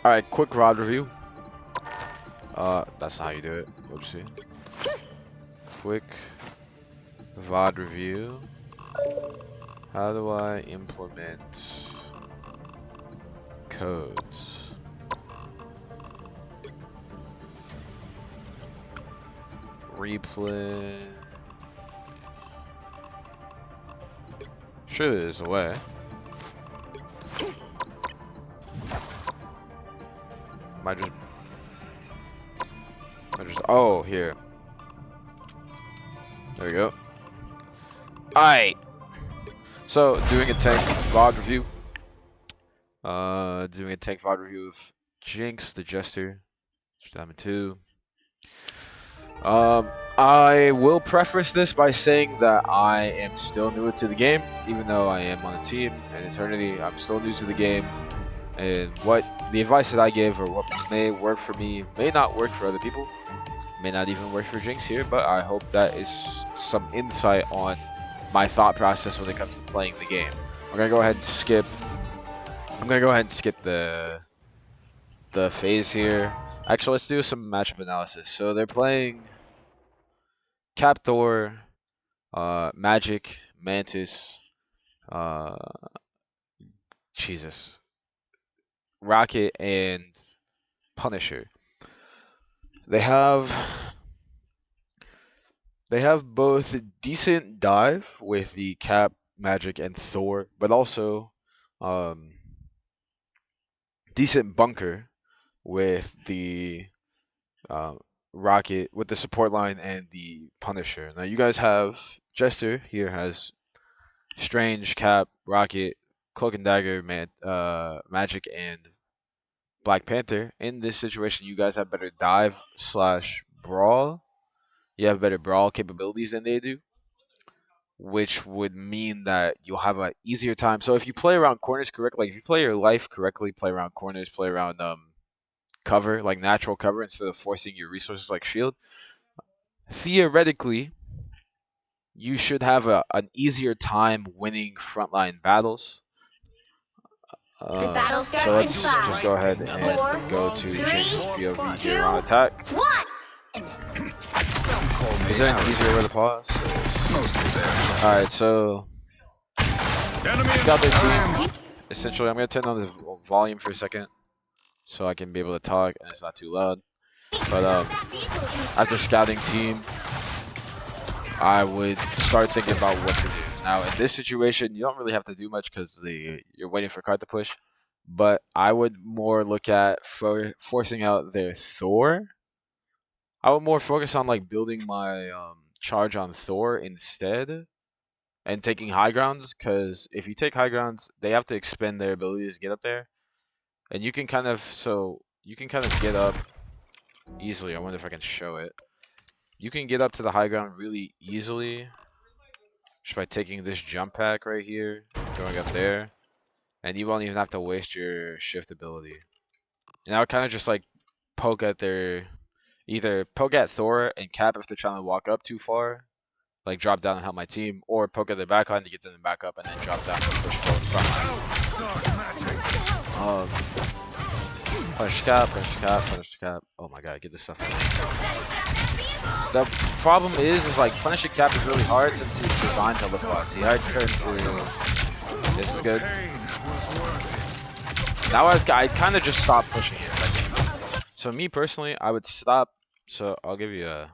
Alright, quick rod review. That's not how you do it. Oopsie. Quick VOD review. How do I implement codes? Replay. Sure, there's a way. Might just. Oh, here. There we go. Alright. So, doing a tank VOD review. Doing a tank VOD review of Jinx, the Jester. Diamond 2. I will preface this by saying that I am still new to the game, even though I am on a team in Eternity. I'm still new to the game, and what the advice that I give or what may work for me may not work for other people, may not even work for Jinx here. But I hope that is some insight on my thought process when it comes to playing the game. I'm gonna go ahead and skip. I'm gonna go ahead and skip the phase here. Actually, let's do some matchup analysis. So they're playing Cap Thor, Magic, Mantis, Jesus, Rocket, and Punisher. They have both decent dive with the Cap, Magic, and Thor, but also decent bunker with the Rocket, with the support line, and the Punisher. Now you guys have Jester here has Strange, Cap, Rocket, Cloak and Dagger, Magic, and Black Panther. In this situation, you guys have better dive / brawl. You have better brawl capabilities than they do, which would mean that you'll have an easier time. So if you play around corners correctly, like if you play your life correctly, play around corners, play around cover, like natural cover, instead of forcing your resources like shield, theoretically, you should have an easier time winning frontline battles. So let's just go ahead and go to Jinx's POV here on attack. Is there an easier way to pause? Alright, so scout their team. Essentially, I'm going to turn on the volume for a second so I can be able to talk and it's not too loud. But after scouting team, I would start thinking about what to do. Now, in this situation, you don't really have to do much because you're waiting for card to push. But I would more look at forcing out their Thor. I would more focus on like building my charge on Thor instead, and taking high grounds. Because if you take high grounds, they have to expend their abilities to get up there, and you can kind of get up easily. I wonder if I can show it. You can get up to the high ground really easily just by taking this jump pack right here, going up there, and you won't even have to waste your shift ability. And I would kind of just like poke at either poke at Thor and Cap if they're trying to walk up too far, like drop down and help my team, or poke at their backline to get them back up and then drop down and push forward front line. Punish Cap. Oh my god, get this stuff out. The problem is like punishing Cap is really hard since he's designed to lift boss. See how I turn to this is good. Now I kind of just stopped pushing it. So me personally, I would stop. So I'll give you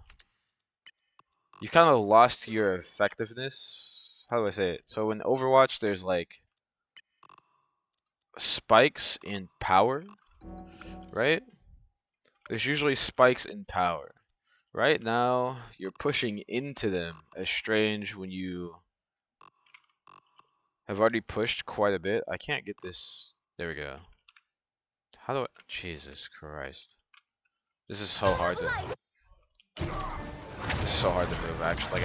you kind of lost your effectiveness. How do I say it? So in Overwatch, there's like spikes in power, right? There's usually spikes in power. Right now, you're pushing into them as Strange when you have already pushed quite a bit. I can't get this. There we go. How do I? Jesus Christ. This is so hard to. This is so hard to move. Actually.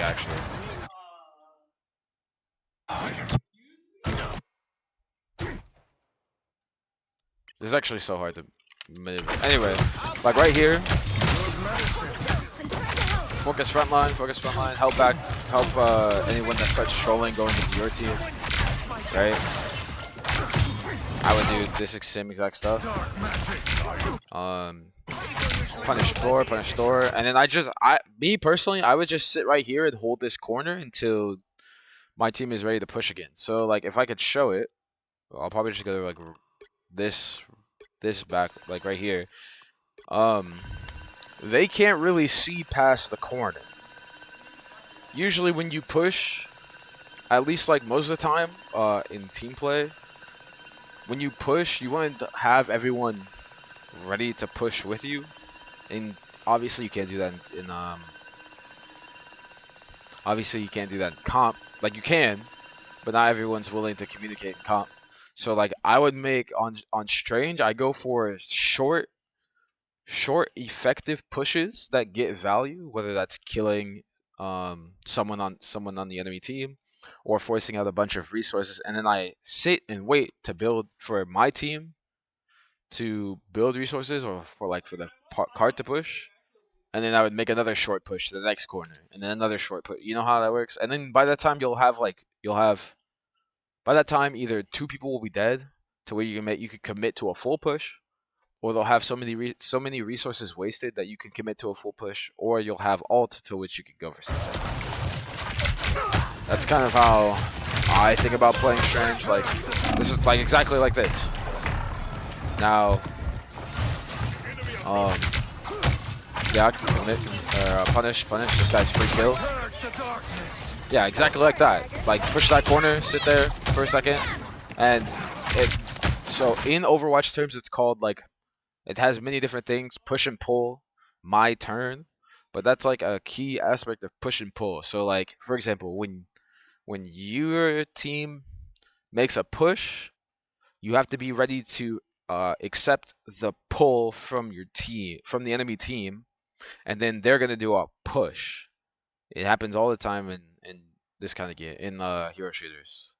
This is actually so hard to move. Anyway, like right here. Focus frontline. Help back. Help anyone that starts trolling going into your team. Right. I would do this same exact stuff. Punish store, and then me personally, I would just sit right here and hold this corner until my team is ready to push again. So like if I could show it, I'll probably just go like this back, like right here. They can't really see past the corner. Usually when you push, at least like most of the time, in team play, when you push, you want to have everyone ready to push with you. And obviously you can't do that in obviously you can't do that in comp. Like you can, but not everyone's willing to communicate in comp. So like I would make on Strange, I go for short effective pushes that get value, whether that's killing someone on the enemy team or forcing out a bunch of resources, and then I sit and wait to build for my team to build resources or for the cart to push, and then I would make another short push to the next corner and then another short push. You know how that works? And then by that time by that time either two people will be dead to where you could commit to a full push, or they'll have so many resources wasted that you can commit to a full push, or you'll have ult to which you can go for something. That's kind of how I think about playing Strange. Like this is like exactly like this. Now, yeah, I can commit, punish. This guy's free kill. Yeah, exactly like that. Like push that corner, sit there for a second, and so in Overwatch terms, it's called like, it has many different things: push and pull, my turn. But that's like a key aspect of push and pull. So like, for example, when your team makes a push, you have to be ready to accept the pull from the enemy team, and then they're gonna do a push. It happens all the time in this kind of game, in hero shooters.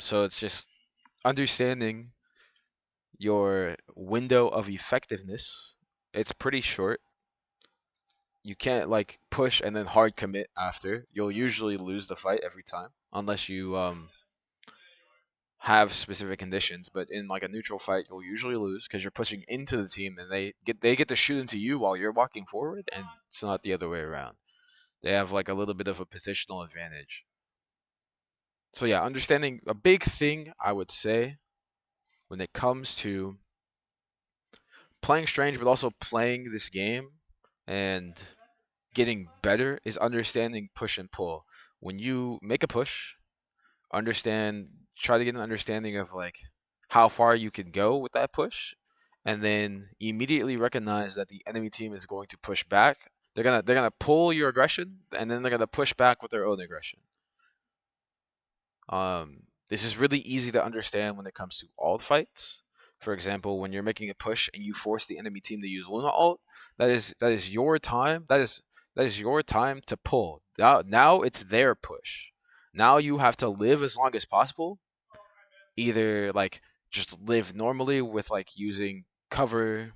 So it's just understanding your window of effectiveness. It's pretty short. You can't like push and then hard commit after. You'll usually lose the fight every time unless you have specific conditions. But in like a neutral fight, you'll usually lose because you're pushing into the team and they get to shoot into you while you're walking forward, and it's not the other way around. They have like a little bit of a positional advantage. So yeah, understanding a big thing I would say when it comes to playing Strange, but also playing this game and getting better, is understanding push and pull. When you make a push, try to get an understanding of like how far you can go with that push, and then immediately recognize that the enemy team is going to push back. They're gonna pull your aggression, and then they're gonna push back with their own aggression. This is really easy to understand when it comes to ult fights. For example, when you're making a push and you force the enemy team to use Luna ult, that is your time. That is your time to pull. Now it's their push. Now you have to live as long as possible. Either like just live normally with like using cover,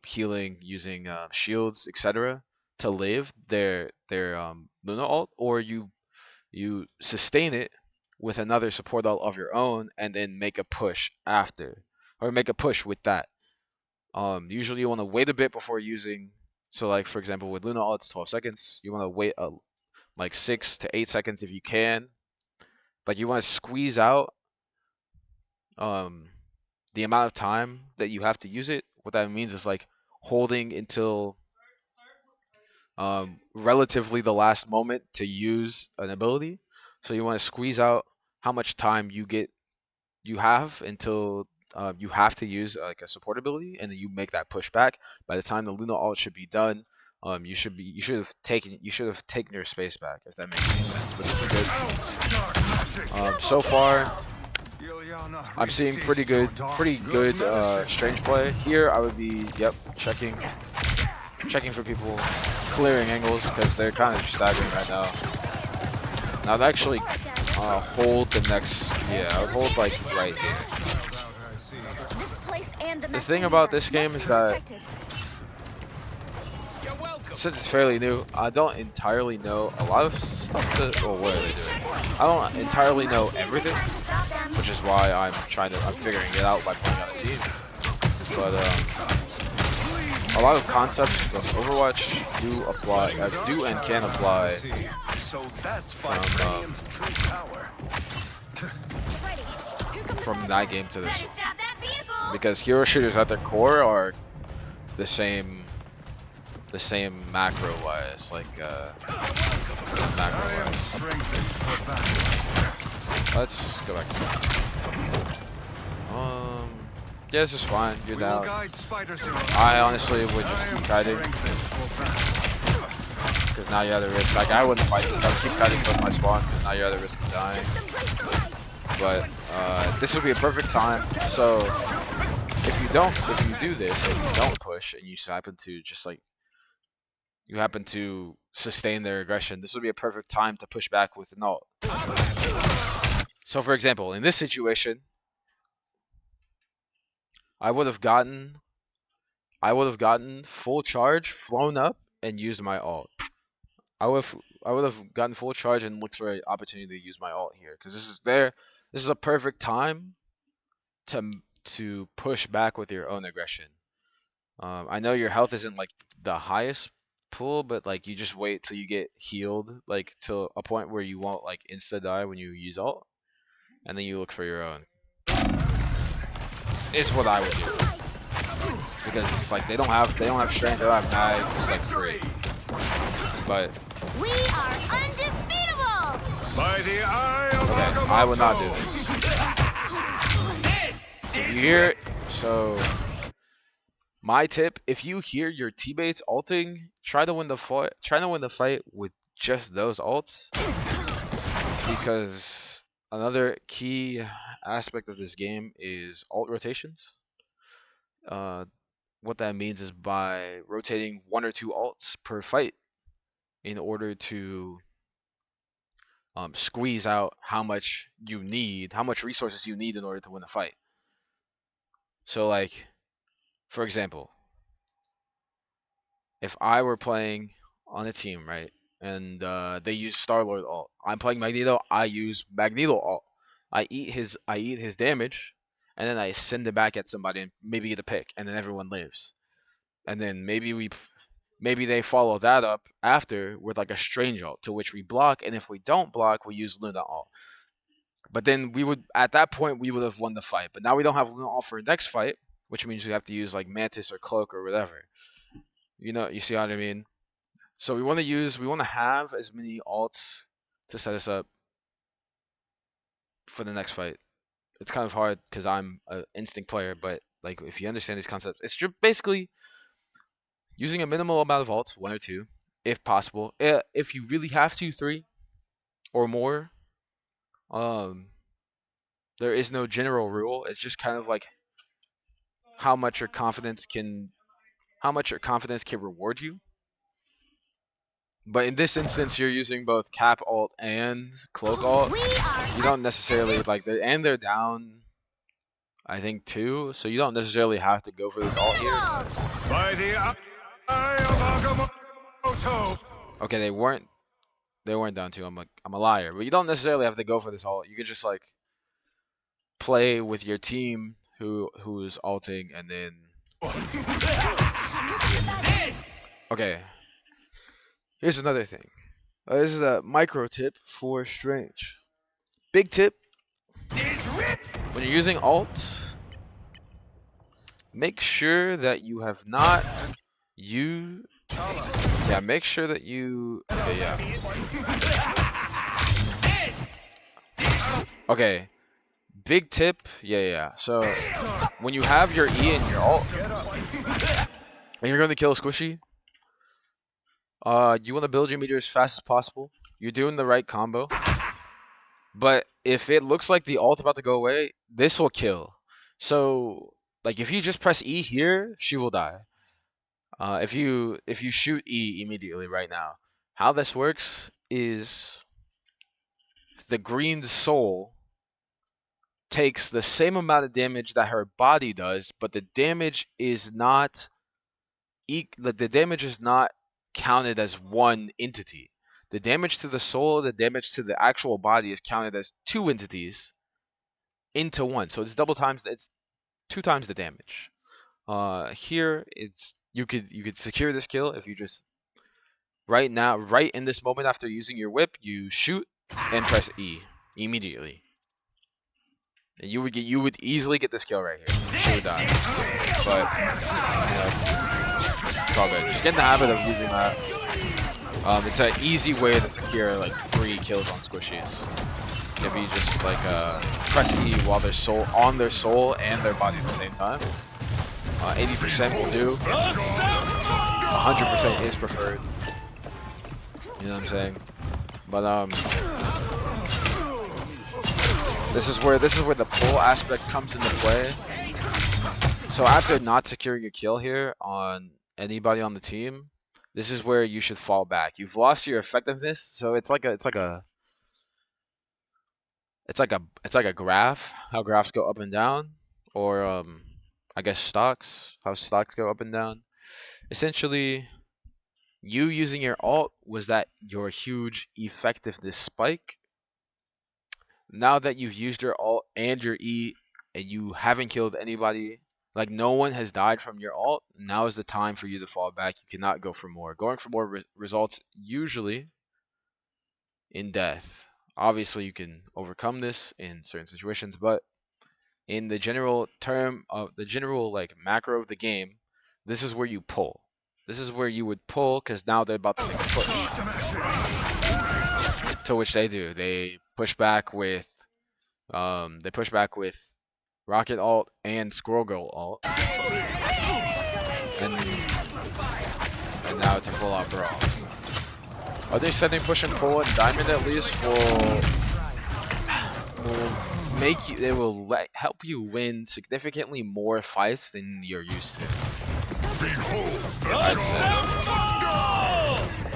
healing, using shields, etc. to live their Luna ult, or you sustain it with another support ult of your own and then make a push after, or make a push with that. Usually you want to wait a bit before using. So like for example with Luna ult, it's 12 seconds. You want to wait like 6 to 8 seconds if you can. Like you want to squeeze out the amount of time that you have to use it. What that means is like holding until relatively the last moment to use an ability. So you want to squeeze out how much time you have until you have to use like a support ability, and then you make that push back. By the time the Luna ult should be done, you should have taken your space back, if that makes any sense. But this is good. So far, I'm seeing pretty good Strange play here. I would be checking for people clearing angles because they're kind of staggering right now. Now I'd actually hold the next. Yeah, I would hold like right here. The thing about this game is that since it's fairly new, I don't entirely know a lot of stuff. What are they doing? I don't entirely know everything. which is why I'm figuring it out by playing on a team. But a lot of concepts from Overwatch do and can apply from that game to this one, because hero shooters at their core are the same macro wise, like macro wise. Let's go back to that. Yeah, this is fine. You're down. I honestly would just keep kiting, because now you're at the risk. Like, I wouldn't fight this. I'd keep kiting until my spawn, because now you're at the risk of dying. But this would be a perfect time. So if you do this and you don't push and you happen to just like sustain their aggression, this would be a perfect time to push back with an ult. So for example, in this situation, I would have gotten full charge, flown up, and used my ult. I would have gotten full charge and looked for an opportunity to use my ult here, because this is a perfect time to push back with your own aggression. I know your health isn't like the highest pool, but like you just wait till you get healed, like to a point where you won't like insta die when you use ult, and then you look for your own. Is what I would do, because it's like they don't have strength, they don't have mags, it's like free. But we are undefeatable. By the eye of okay, I would not do this. You hear it? So my tip: if you hear your teammates ulting, try to win the fight. Try to win the fight with just those ults, because another key aspect of this game is ult rotations. What that means is by rotating 1 or 2 ults per fight in order to squeeze out how much resources you need in order to win a fight. So like, for example, if I were playing on a team, right, and they use Star-Lord ult, I'm playing Magneto, I use Magneto ult. I eat his damage, and then I send it back at somebody and maybe get a pick, and then everyone lives. And then maybe they follow that up after with like a strange ult, to which we block, and if we don't block, we use Luna ult. But then at that point we would have won the fight. But now we don't have Luna ult for the next fight, which means we have to use like Mantis or Cloak or whatever. You see what I mean? So we want to have as many ults to set us up for the next fight. It's kind of hard because I'm an instinct player, but like if you understand these concepts, it's basically using a minimal amount of ults, 1 or 2, if possible. If you really have to, 3 or more. There is no general rule. It's just kind of like how much your confidence can reward you. But in this instance, you're using both Cap ult and Cloak ult. You don't necessarily they're down, I think 2, so you don't necessarily have to go for this ult here. By the eye of Agamotto. Okay, they weren't down 2. I'm a liar, but you don't necessarily have to go for this ult. You could just like play with your team who's ulting, and then okay. Here's another thing. This is a micro tip for Strange. Big tip: when you're using ult, make sure that you have not used. Yeah, make sure that you. Okay, yeah. Okay. Big tip. Yeah. So when you have your E and your ult, and you're gonna kill a squishy, you want to build your meter as fast as possible. You're doing the right combo. But if it looks like the ult's about to go away, this will kill. So, like, if you just press E here, she will die. If you shoot E immediately right now, how this works is the green soul takes the same amount of damage that her body does, but the damage is not counted as one entity. The damage to the soul, the damage to the actual body is counted as 2 entities. into 1. So it's it's 2 times the damage. Here you could secure this kill if you just right in this moment after using your whip, you shoot and press E immediately. And you would easily get this kill right here. She would die. But it's all good. Just get in the habit of using that. It's an easy way to secure like 3 kills on squishies. If you just like press E while they're on their soul and their body at the same time. 80% will do. 100% is preferred. You know what I'm saying? But this is where the pull aspect comes into play. So after not securing a kill here on anybody on the team, this is where you should fall back. You've lost your effectiveness, so it's like a graph. How graphs go up and down, or I guess stocks. How stocks go up and down. Essentially, you using your ult was that your huge effectiveness spike. Now that you've used your ult and your E and you haven't killed anybody, like no one has died from your ult, now is the time for you to fall back. You cannot go for more. Going for more results usually in death. Obviously, you can overcome this in certain situations, but in the general term of the general like macro of the game, this is where you pull. This is where you would pull because now they're about to make a push. To which they do. They push back with Rocket ult and Squirrel Girl ult. And now it's a full out brawl. Other setting push and pull and Diamond at least will make you help you win significantly more fights than you're used to. I'd say.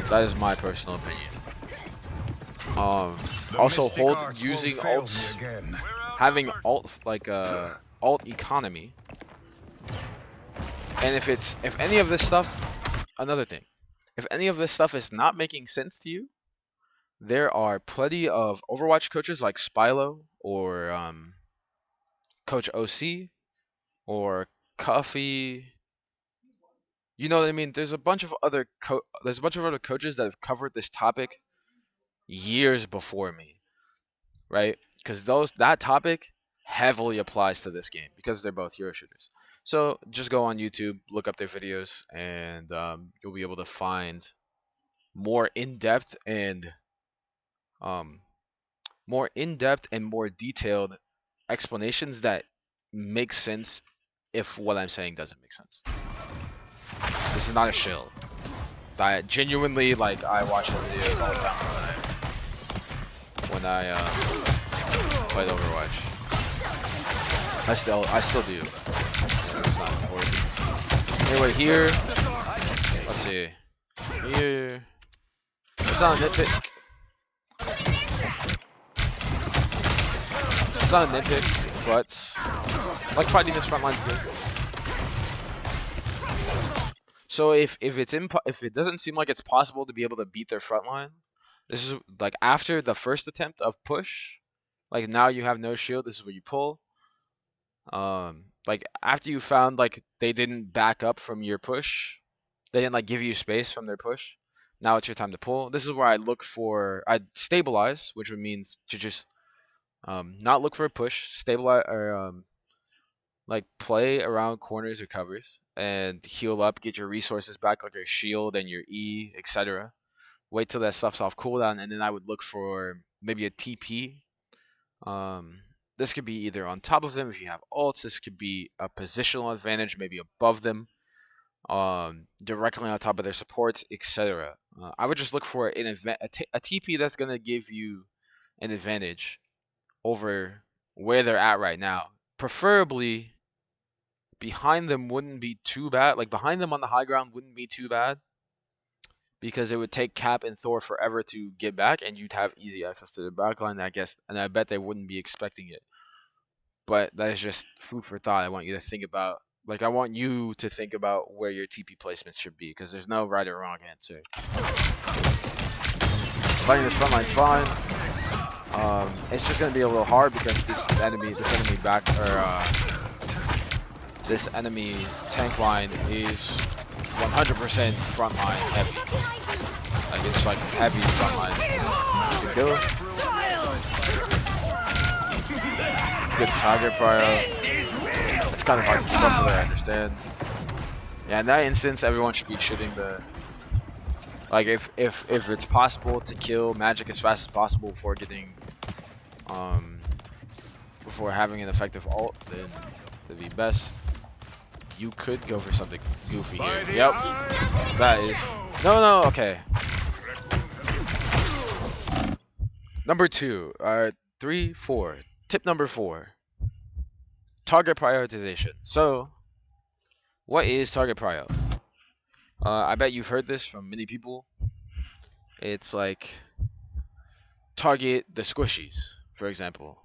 That is my personal opinion. Also using ults, having ult like ult economy, and if any of this stuff, another thing, if any of this stuff is not making sense to you, there are plenty of Overwatch coaches like Spilo or Coach OC or Cuffy. You know what I mean? There's a bunch of other coaches that have covered this topic years before me, right? Because that topic heavily applies to this game because they're both hero shooters. So just go on YouTube, look up their videos, and you'll be able to find more in-depth and more detailed explanations that make sense if what I'm saying doesn't make sense. This is not a shill. I genuinely, like, I watch the videos all the time when I played Overwatch. I still do. It's not important. Anyway, here, let's see. Here, it's not a nitpick. It's not a nitpick, but like fighting this front line is good. So if it doesn't seem like it's possible to be able to beat their front line, this is like after the first attempt of push, like now you have no shield, this is where you pull. Like after you found like they didn't back up from your push, they didn't like give you space from their push, now it's your time to pull. This is where I'd stabilize, which would means to just not look for a push, stabilize or like play around corners or covers and heal up, get your resources back like your shield and your E, etc. Wait till that stuff's off cooldown, and then I would look for maybe a TP. This could be either on top of them if you have ults. This could be a positional advantage, maybe above them, directly on top of their supports, etc. I would just look for a TP that's going to give you an advantage over where they're at right now. Preferably, behind them wouldn't be too bad. Like, behind them on the high ground wouldn't be too bad, because it would take Cap and Thor forever to get back, and you'd have easy access to the backline, I guess, and I bet they wouldn't be expecting it. But that is just food for thought. I want you to think about, like, I want you to think about where your TP placements should be, because there's no right or wrong answer. Fighting this front line's fine. it's just gonna be a little hard because this enemy tank line is 100% frontline heavy. Like it's like heavy frontline. You can kill. Good target prior. It's kind of hard to keep up with, I understand. Yeah, in that instance, everyone should be shooting the. Like if it's possible to kill Magic as fast as possible before getting, before having an effective ult, then that'd be best. You could go for something goofy here. Yep, that is. No, okay. Number 2, 3, 4. Tip number 4. Target prioritization. So, what is target prio? I bet you've heard this from many people. It's like target the squishies, for example.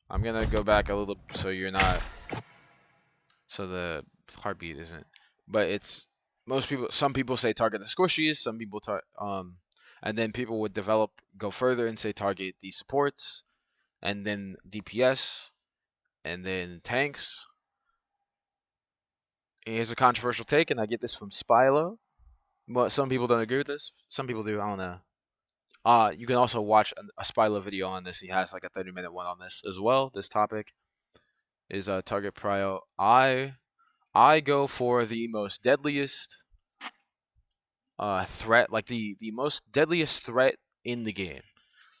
I'm gonna go back a little so you're not, so the heartbeat isn't. But it's some people say target the squishies. Some people and then people would go further and say target the supports, and then DPS, and then tanks. Here's a controversial take, and I get this from Spilo. But some people don't agree with this. Some people do. I don't know. You can also watch a Spilo video on this. He has like a 30-minute one on this as well. This topic is target prio. I go for the most deadliest threat, like the most deadliest threat in the game.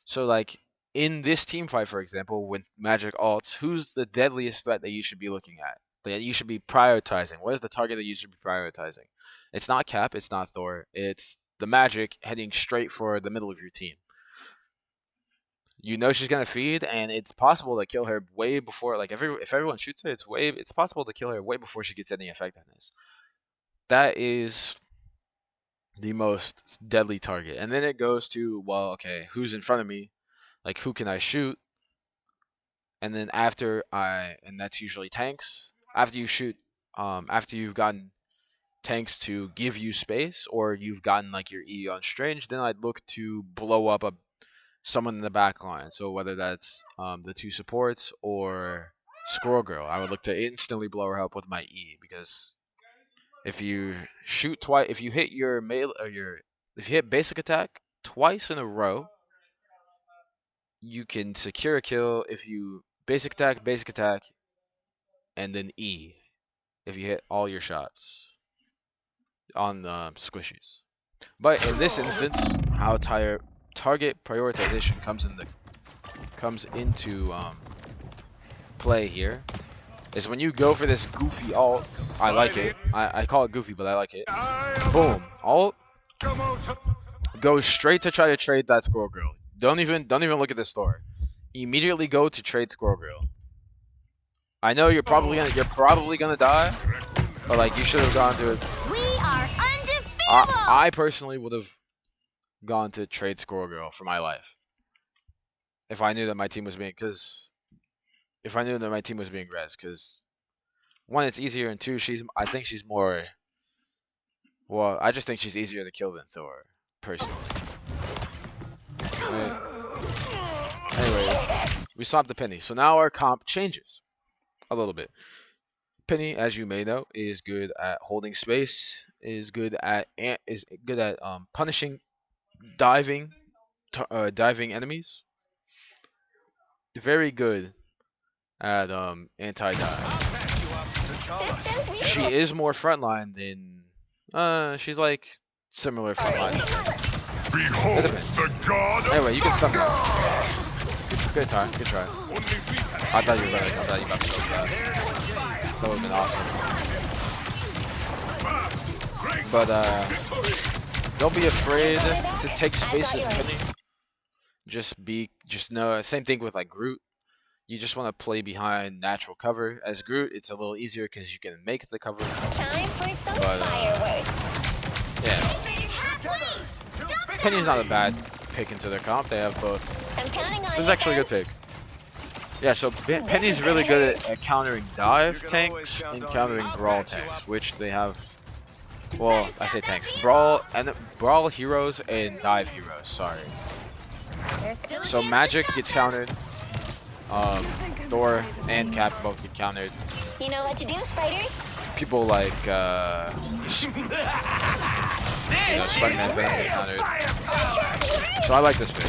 So like in this team fight, for example, with Magic ults, who's the deadliest threat that you should be looking at? That you should be prioritizing. What is the target that you should be prioritizing? It's not Cap, it's not Thor, it's the Magic heading straight for the middle of your team. You know she's gonna feed, and it's possible to kill her way before. Like if everyone shoots her, it's possible to kill her way before she gets any effectiveness. That is the most deadly target. And then it goes to, well, okay, who's in front of me? Like who can I shoot? And then and that's usually tanks. After you shoot, after you've gotten tanks to give you space, or you've gotten like your E on Strange, then I'd look to blow up someone in the back line. So whether that's the 2 supports or Squirrel Girl, I would look to instantly blow her up with my E, because if you shoot twice, if you hit your if you hit basic attack twice in a row, you can secure a kill if you basic attack, and then E if you hit all your shots on the squishies. But in this instance, how target prioritization comes into play here is when you go for this goofy ult. I like it. I call it goofy, but I like it. Boom, ult goes straight to try to trade that Squirrel Girl. Don't even look at the store. Immediately go to trade Squirrel Girl. I know you're probably gonna die, but like you should have gone to it. We are undefeatable. I personally would have gone to trade Squirrel Girl for my life if I knew that my team was being res. Because 1, it's easier, and 2, I think she's more. Well, I just think she's easier to kill than Thor, personally. Right. Anyway, we stopped the Penny, so now our comp changes a little bit. Penny, as you may know, is good at holding space, is good at punishing diving enemies. Very good at anti-dive. She is more frontline than she's like similar frontline. Behold the god. Anyway, you can stun her. Good try. I thought you were about to go that. That would have been awesome. But don't be afraid to take spaces, Penny. Just know, same thing with like Groot. You just want to play behind natural cover. As Groot, it's a little easier because you can make the cover. Time for some fireworks. Yeah. Penny's not a bad pick into their comp. They have both. This is actually a good pick. Yeah, so Penny's really good at countering dive tanks and countering brawl tanks, which they have. Well, I say tanks, brawl heroes and dive heroes. Sorry. There's still a So chance Magic to stop gets countered. Thor and Cap both get countered. them. You know what to do, spiders? People like Spider-Man Venom get countered. So I like this pick.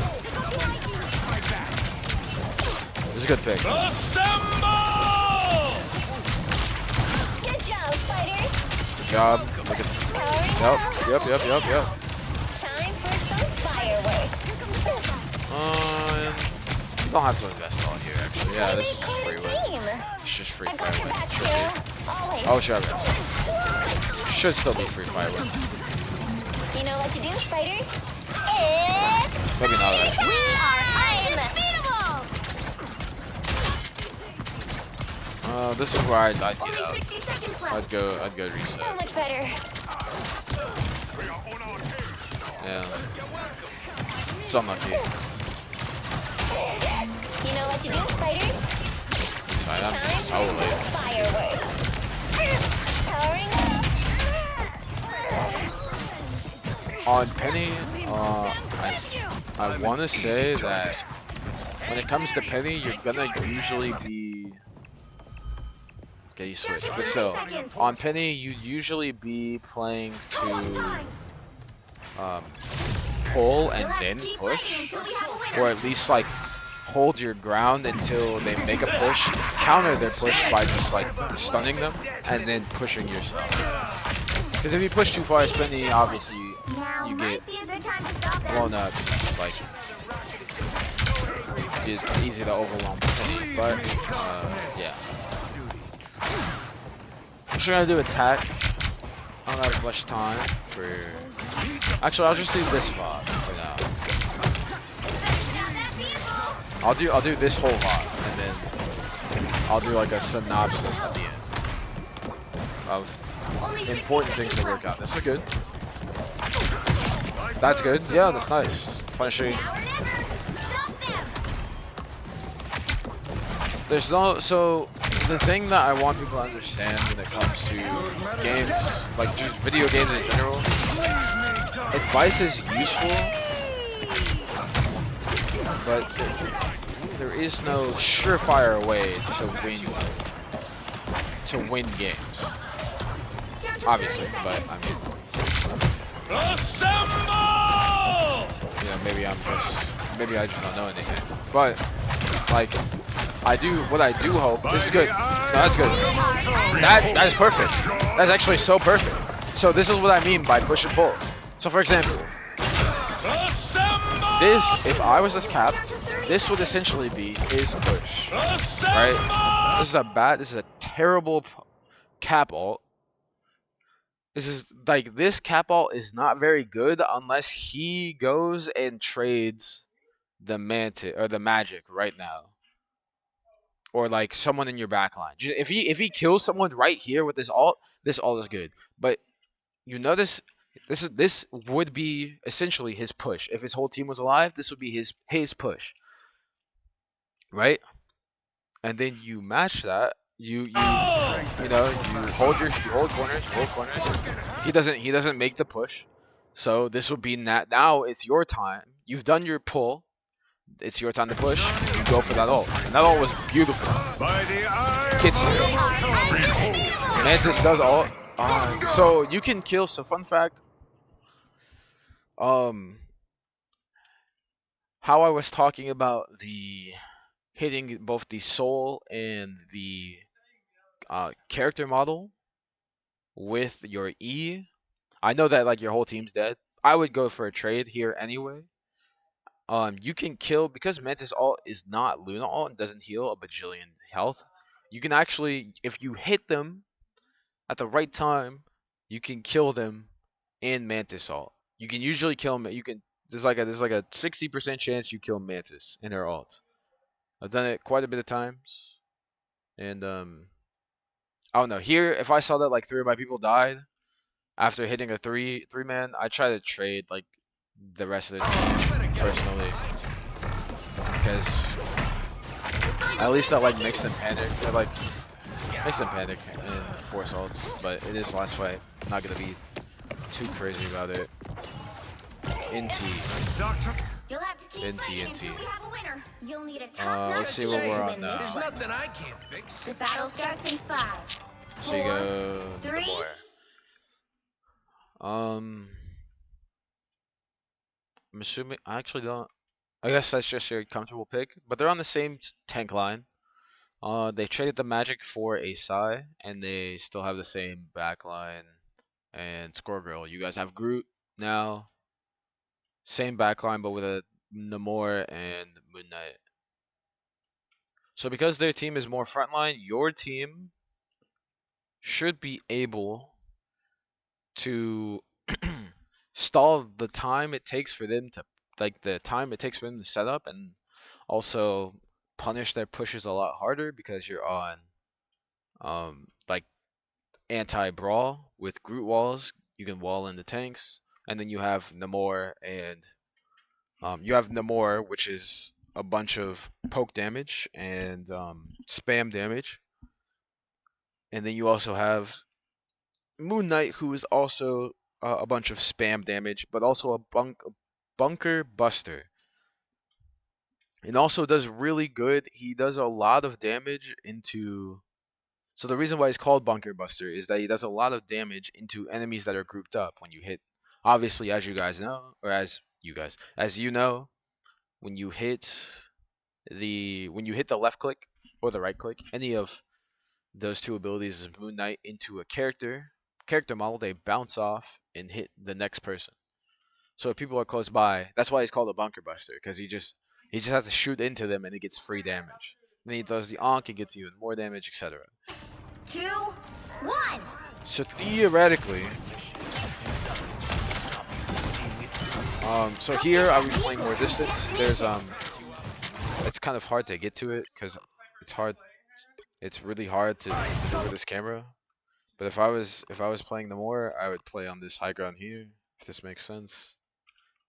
This is a good pick. Good job, spiders. Good job. Look at. Yep. Time for some fireworks. You don't have to invest all here, actually. Yeah, this is Great free win. team. It's just free I got fire your win. back, Should Jill. be. Always. Oh, sure. Should still be free fire win. You know what to do, spiders? It's Maybe not actually. we are undefeatable. This is where I'd get Only out. 60 seconds left. I'd go So reset. much better. Yeah. It's unlucky. You know what to do, spiders? Sorry, Time I'm for so late. some fireworks. Powering up. On Penny, I want to say that when it comes to Penny, you're gonna usually be. Okay, you switch. But still, on Penny, you'd usually be playing to pull and then push, or at least like hold your ground until they make a push, counter their push by just like stunning them, and then pushing yourself. Because if you push too far as Penny, obviously you get Be a good time to stop them. blown up. It's like it's easy to overwhelm Penny, but yeah. I'm just gonna do attack. I don't have much time for. Actually, I'll just do this VOD for now. I'll do this whole VOD, and then I'll do like a synopsis at the end of important things to work out. This is good. That's good. Yeah, that's nice. Punishing. Now or never. Stop them. There's no. So the thing that I want people to understand when it comes to games, like just video games in general, advice is useful, but there is no surefire way to win games. Obviously, but I mean, you know, maybe I just don't know anything. But like, what I do hope. This is good. No, that's good. That is perfect. That's actually so perfect. So this is what I mean by push and pull. So for example, this, if I was this Cap, this would essentially be his push, right? This is a terrible Cap ult. This Cap ult is not very good unless he goes and trades the Mantis or the Magic right now, or like someone in your backline. If he kills someone right here with this ult is good. But you notice this would be essentially his push. If his whole team was alive, this would be his push, right? And then you match that. You hold corners. He doesn't make the push. So this would be now it's your time. You've done your pull. It's your time to push. You go for that ult. And that ult was beautiful. Kids too. Mantis does ult. So you can kill. So fun fact. How I was talking about the hitting both the soul and the character model with your E. I know that like your whole team's dead. I would go for a trade here anyway. You can kill because Mantis ult is not Luna ult and doesn't heal a bajillion health. You can actually, if you hit them at the right time, you can kill them in Mantis ult. You can usually kill them. There's like a 60% chance you kill Mantis in her ult. I've done it quite a bit of times, and I don't know. Here, if I saw that like 3 of my people died after hitting a three man, I try to trade like the rest of the team personally, because at least that like makes them panic. That like makes them panic and force ults. But it is last fight. I'm not gonna be too crazy about it. NT. You'll have to keep in fighting TNT. until we have a winner. You'll need a top-notch Let's see what team we're to on win now. this There's one. nothing I can't fix. The battle starts in 5. So you 4, go 3. Namor. I'm assuming I actually don't. I guess that's just your comfortable pick, but they're on the same tank line. They traded the Magic for a Psy, and they still have the same back line and score girl. You guys have Groot now, same back line, but with a Namor and Moon Knight. So because their team is more frontline, your team should be able to stall the time it takes for them to set up, and also punish their pushes a lot harder because you're on like anti-brawl with Groot walls. You can wall in the tanks, and then you have Namor, and which is a bunch of poke damage and spam damage, and then you also have Moon Knight, who is also a bunch of spam damage, but also a bunker buster. And also does really good. He does a lot of damage into. So the reason why he's called Bunker Buster is that he does a lot of damage into enemies that are grouped up when you hit. Obviously, as you guys know, or as you know, when you hit the left click or the right click, any of those two abilities of Moon Knight into a character model, they bounce off and hit the next person. So if people are close by, that's why he's called a Bunker Buster, because he just has to shoot into them and he gets free damage. Then he does the Ankh and gets even more damage, etc. 2, 1. So theoretically, so here I would be playing more distance. There's it's kind of hard to get to it because it's really hard to maneuver this camera. But if I was playing Namor, I would play on this high ground here, if this makes sense.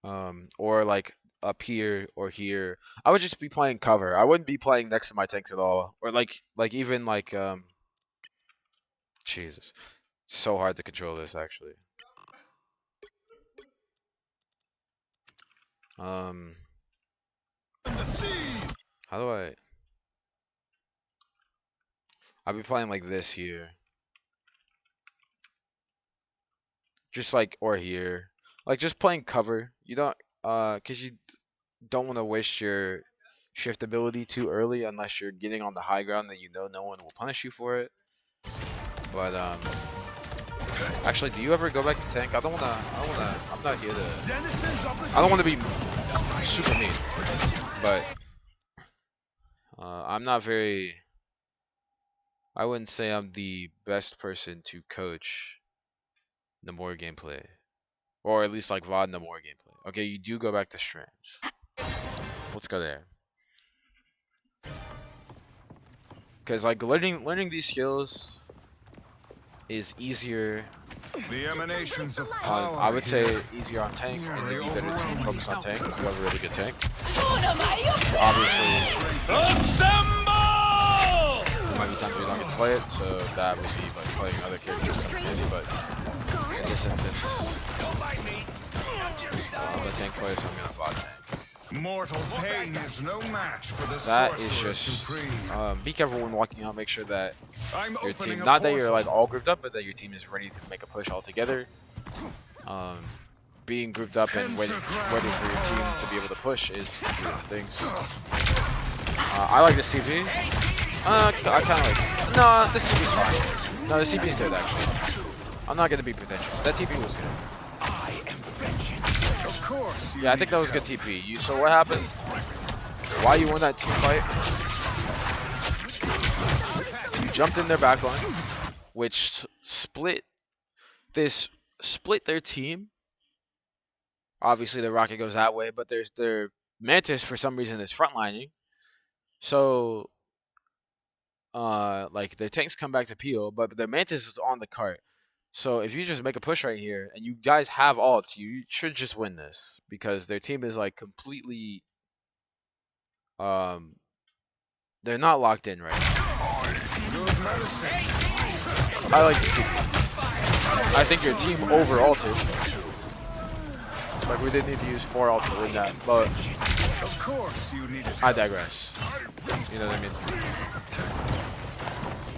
Or like up here or here. I would just be playing cover. I wouldn't be playing next to my tanks at all. Or like even like Jesus. It's so hard to control this actually. How do I'll be playing like this here. Just like, or here. Like just playing cover. You don't cause you don't want to waste your shift ability too early unless you're getting on the high ground that you know no one will punish you for it. But actually, do you ever go back to tank? I'm not here to I don't want to be super mean, but I'm not very I wouldn't say I'm the best person to coach Namor gameplay. Or at least like VOD Namor gameplay. Okay, you do go back to stream. Let's go there. Because like learning these skills is easier. The emanations of power. I would say easier on tank, and it'd be better to focus on tank if you have a really good tank. Obviously, there might be times where you don't get to play it, so that would be like playing other characters kind of busy, but in this instance, I'm a tank player, so I'm gonna bot tank. Mortal pain is no match for the That is Sorcerer just Supreme. be careful when walking out. Make sure that I'm your opening team, a not that you're portal. like all grouped up, but that your team is ready to make a push all together. Being grouped up and waiting for your team to be able to push is two different things. I like this TP. I kind of like. No, this TP's fine. No, this TP's good actually. I'm not gonna be pretentious. That TP was good. Of course. Yeah, I think that was good TP. So what happened? Why you won that team fight? You jumped in their backline, which split their team. Obviously, the Rocket goes that way, but their Mantis for some reason is frontlining. So, like their tanks come back to peel, but their Mantis is on the cart. So if you just make a push right here, and you guys have ults, you should just win this because their team is like completely, they're not locked in right now. I like this team. I think your team over ulted. Like, we didn't need to use 4 ult to win that, but Of course you needed I digress. You know what I mean?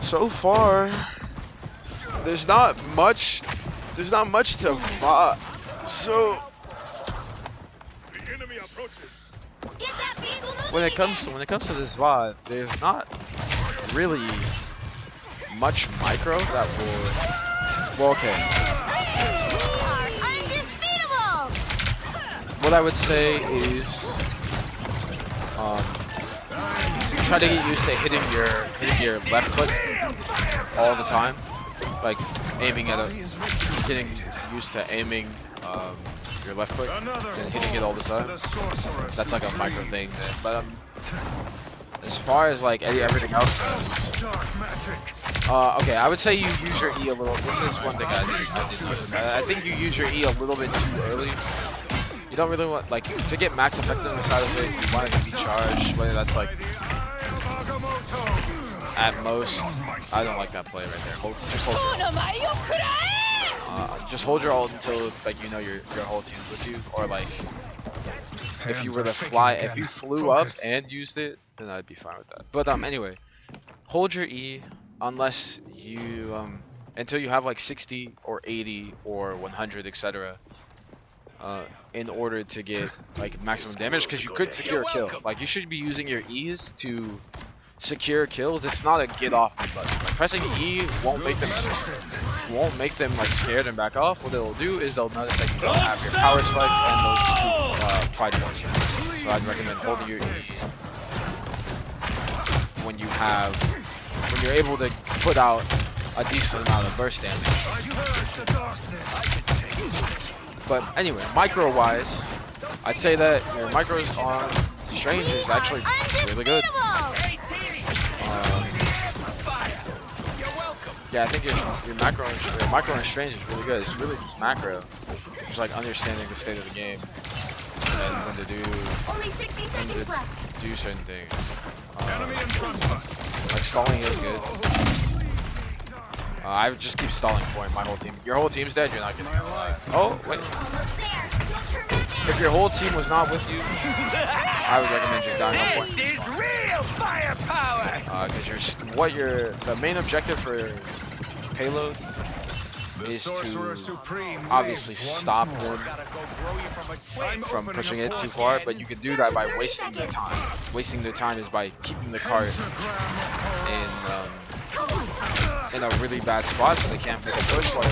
So far, there's not much to so when it comes to this VOD, there's not really much micro that will. Well, okay. What I would say is, try to get used to hitting your left foot all the time, like aiming at getting used to aiming your left foot and hitting it all the time. That's like a micro thing, but as far as like everything else goes, okay, I would say you use your E a little. This is one thing I did notice. I think you use your E a little bit too early. You don't really want, like, to get max effectiveness out of it, you want it to be charged, whether that's like at most. I don't like that play right there. Just hold your ult until like you know your whole team's with you, or like if you were to fly, if you flew up and used it, then I'd be fine with that. But anyway, hold your E unless you until you have like 60 or 80 or 100, etc. In order to get like maximum damage, because you could secure a kill. Like, you should be using your E's to secure kills. It's not a get off me button. Like, pressing E won't make them like scared and back off. What it'll do is they'll notice that you don't have your power spike and they'll just try to watch you. So I'd recommend holding your E when you're able to put out a decent amount of burst damage. But anyway, micro-wise, I'd say that your micros on Strange is actually really good. Yeah, I think your macro on Strange is really good. It's really just macro, just like understanding the state of the game and when to do certain things. Like stalling is good. I would just keep stalling point my whole team. Your whole team's dead, you're not getting it. Oh, wait. If your whole team was not with you, I would recommend just dying on point. This is real firepower! Because the main objective for payload is to obviously stop them from pushing it too far, but you can do that by wasting their time. Wasting their time is by keeping the cart in a really bad spot so they can't make a push while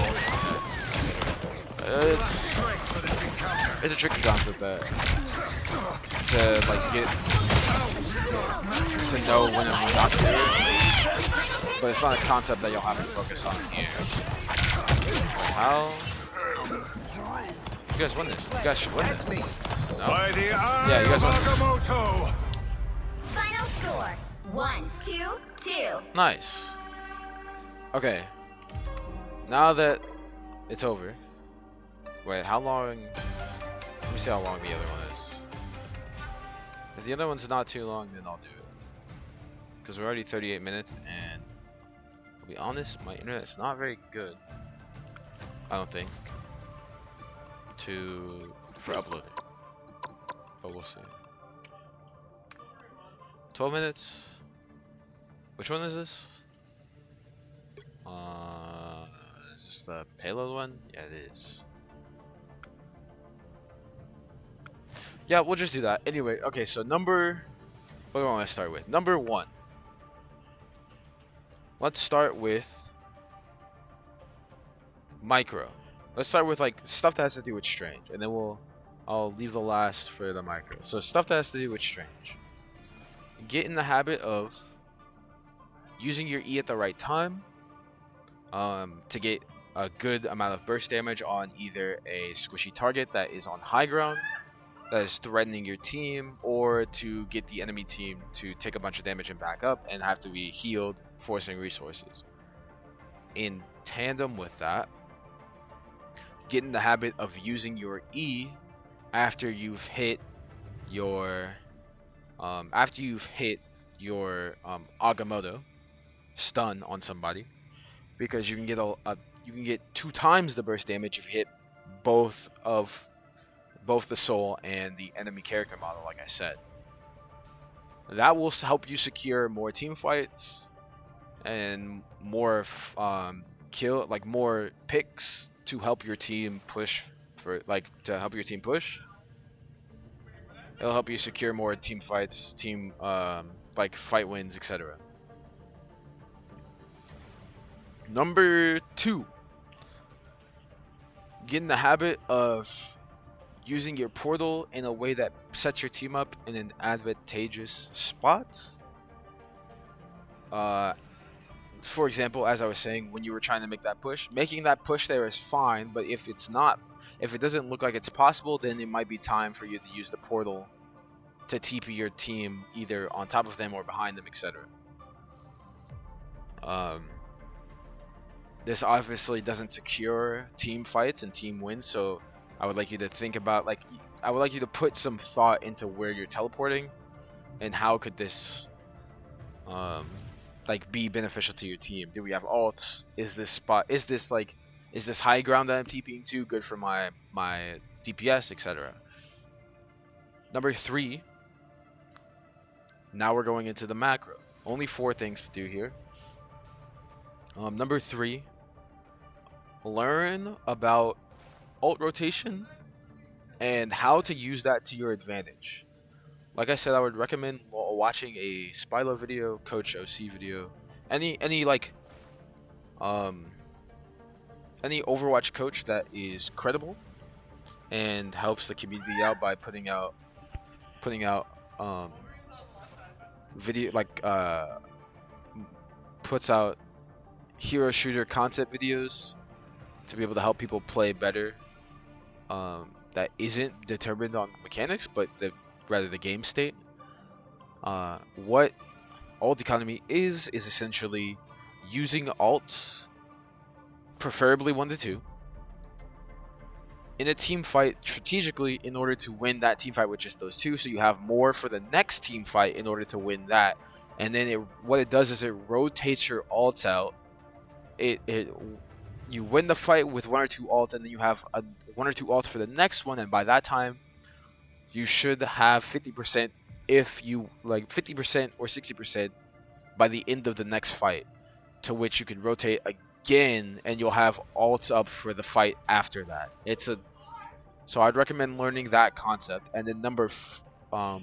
it's a tricky concept that to like get to know when and when not to do it, but it's not a concept that you'll have to focus on here. How? You guys win this. You guys should win this. No? Yeah, you guys win this. Final score 1-2-2. Nice. Okay. Now that it's over. Wait, how long? Let me see how long the other one is. If the other one's not too long, then I'll do it. Because we're already 38 minutes, and I'll be honest, my internet's not very good. I don't think. For uploading. But we'll see. 12 minutes. Which one is this? Is this the payload one? Yeah, it is. Yeah, we'll just do that. Anyway, okay, so what do I want to start with? Number 1. Let's start with micro. Let's start with like stuff that has to do with Strange, and then I'll leave the last for the micro. So stuff that has to do with Strange. Get in the habit of using your E at the right time to get a good amount of burst damage on either a squishy target that is on high ground that is threatening your team, or to get the enemy team to take a bunch of damage and back up and have to be healed, forcing resources. In tandem with that, get in the habit of using your E after you've hit your Agamotto stun on somebody, because you can get 2 times the burst damage if you hit both of both the soul and the enemy character model, like I said. That will help you secure more team fights and more more picks to help your team push It'll help you secure more team fights, fight wins, etc. Number 2, get in the habit of using your portal in a way that sets your team up in an advantageous spot. For example, as I was saying, when you were trying to make that push, making that push there is fine, but if it doesn't look like it's possible, then it might be time for you to use the portal to TP your team either on top of them or behind them, etc. This obviously doesn't secure team fights and team wins, so I would like you to think about, I would like you to put some thought into where you're teleporting and how could this be beneficial to your team. Do we have ults? Is this high ground that I'm TPing to good for my DPS, etc. Number 3, now we're going into the macro. Only 4 things to do here. Number 3, learn about ult rotation and how to use that to your advantage. Like I said, I would recommend watching a Spilo video, Coach OC video, any Overwatch coach that is credible and helps the community out by putting out puts out hero shooter concept videos to be able to help people play better. That isn't determined on mechanics, but rather the game state. What ult economy is essentially using ults, preferably 1 to 2, in a team fight strategically in order to win that team fight with just those 2, so you have more for the next team fight in order to win that. And then what it does is it rotates your ults out. You win the fight with 1 or 2 ults, and then you have 1 or 2 ults for the next one, and by that time you should have 50% 50% or 60% by the end of the next fight, to which you can rotate again and you'll have ults up for the fight after that. So I'd recommend learning that concept. And then I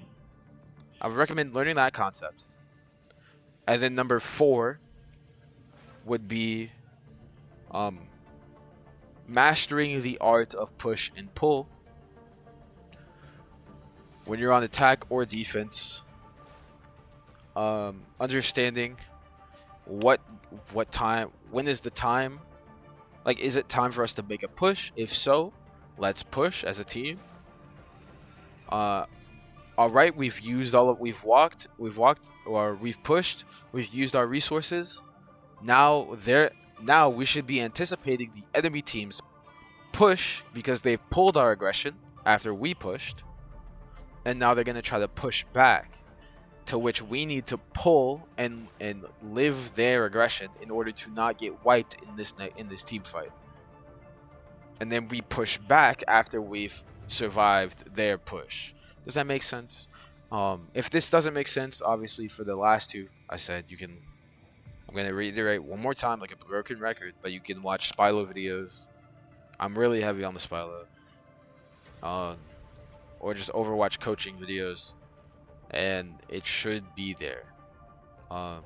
would recommend learning that concept. And then number 4 would be mastering the art of push and pull when you're on attack or defense. Understanding when is the time, is it time for us to make a push? If so, let's push as a team. All right, we've used we've pushed, we've used our resources. Now we should be anticipating the enemy team's push because they've pulled our aggression after we pushed, and now they're going to try to push back, to which we need to pull and live their aggression in order to not get wiped in this team fight. And then we push back after we've survived their push. Does that make sense? If this doesn't make sense, obviously for the last 2 I said, I'm going to reiterate one more time like a broken record, but you can watch Spilo videos. I'm really heavy on the Spilo. Or just Overwatch coaching videos, and it should be there.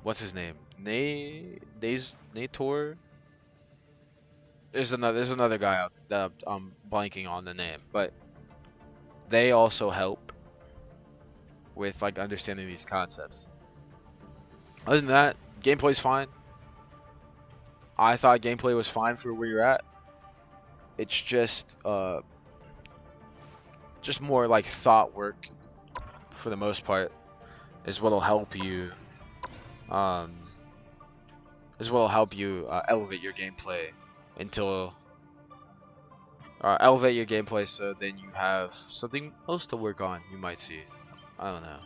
What's his name? Nator? There's another guy out that I'm blanking on the name, but they also help with understanding these concepts. Other than that, gameplay's fine. I thought gameplay was fine for where you're at. It's just more thought work for the most part is what'll help you elevate your gameplay so then you have something else to work on, you might see. I don't know.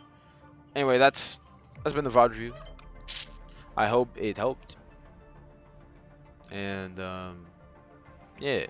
Anyway, that's been the VOD review. I hope it helped. And yeah.